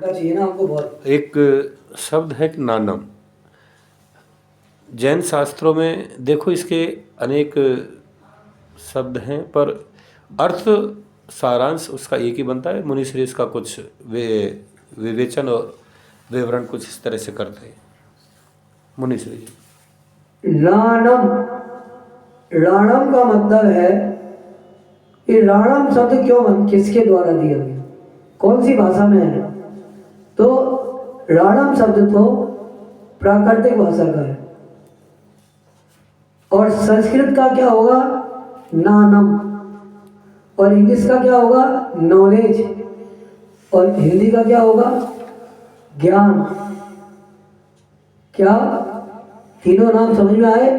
चाहिए ना हमको बहुत। एक शब्द है कि नानम। जैन शास्त्रों में देखो इसके अनेक शब्द हैं, पर अर्थ सारांश उसका एक ही बनता है। मुनिश्री इसका कुछ विवेचन और विवरण कुछ इस तरह से करते हैं मुनिश्री जी। राणम, राणम का मतलब है कि राणम शब्द किसके द्वारा दिया गया, कौन सी भाषा में है? तो राणम शब्द तो प्राकृतिक भाषा का है, और संस्कृत का क्या होगा? नानम, और इंग्लिश का क्या होगा? नॉलेज, और हिंदी का क्या होगा? ज्ञान। क्या तीनों नाम समझ में आए?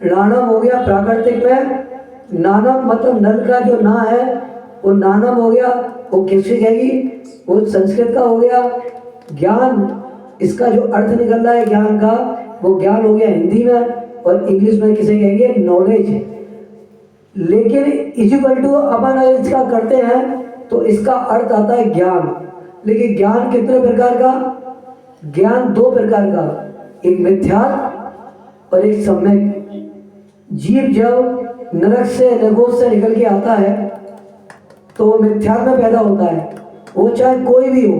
राणम हो गया प्राकृतिक में, नानम मतलब नल का जो ना है वो नानम हो गया, वो किससे कहेगी? वो संस्कृत का हो गया। ज्ञान, इसका जो अर्थ निकल रहा है ज्ञान का, वो ज्ञान हो गया हिंदी में, और इंग्लिश में किसे कहेंगे? नॉलेज। लेकिन इक्वल टू अपन अगर इसका करते हैं तो इसका अर्थ आता है ज्ञान। लेकिन ज्ञान कितने प्रकार का? ज्ञान दो प्रकार का, एक मिथ्यात्व और एक सम्यक। जीव जब नरक से नरकोश से निकल के आता है तो वो मिथ्यात्व में पैदा होता है, वो चाहे कोई भी हो,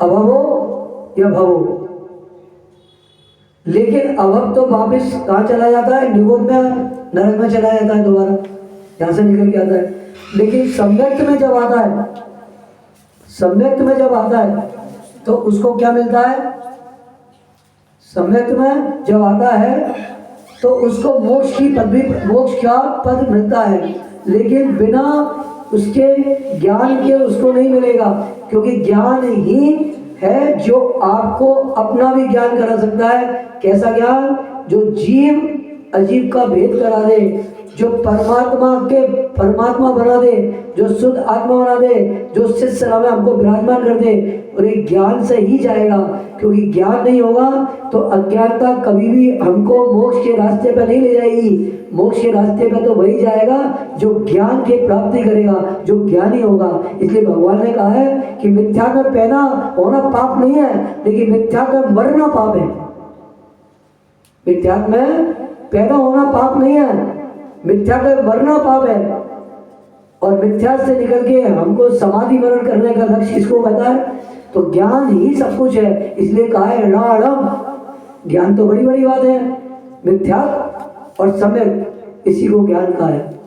अभव हो या भव हो। लेकिन अभव तो वापिस कहाँ चला जाता है? निगोद में, नरक में चला जाता है, दोबारा यहाँ से निकल के आता है। लेकिन सम्यक्त में जब आता है, सम्यक्त में जब आता है तो उसको क्या मिलता है? सम्यक्त में जब आता है तो उसको मोक्ष की पदवी, मोक्ष का पद मिलता है, लेकिन बिना उसके ज्ञान के उसको नहीं मिलेगा, क्योंकि ज्ञान ही है जो आपको अपना भी ज्ञान करा सकता है। कैसा ज्ञान? जो जीव अजीब का भेद करा दे, जो परमात्मा के परमात्मा बना दे, जो शुद्ध आत्मा बना दे, जो सिद्ध सरा में हमको विराजमान कर दे। और एक ज्ञान से ही जाएगा, क्योंकि ज्ञान नहीं होगा तो अज्ञानता कभी भी हमको मोक्ष के रास्ते पर नहीं ले जाएगी। मोक्ष के रास्ते पर तो वही जाएगा जो ज्ञान की प्राप्ति करेगा, जो ज्ञानी होगा। इसलिए भगवान ने कहा है कि मिथ्या में पैदा होना पाप नहीं है, लेकिन मिथ्या में मरना पाप है। मिथ्या में पैदा होना पाप नहीं है, मिथ्या में मरना पाप है। और मिथ्या से निकल के हमको समाधि मरण करने का लक्ष्य किसको कहता है? तो ज्ञान ही सब कुछ है। इसलिए कहा है राणम। ज्ञान तो बड़ी बड़ी बात है, मिथ्या और सम्यक, इसी को ज्ञान कहा है।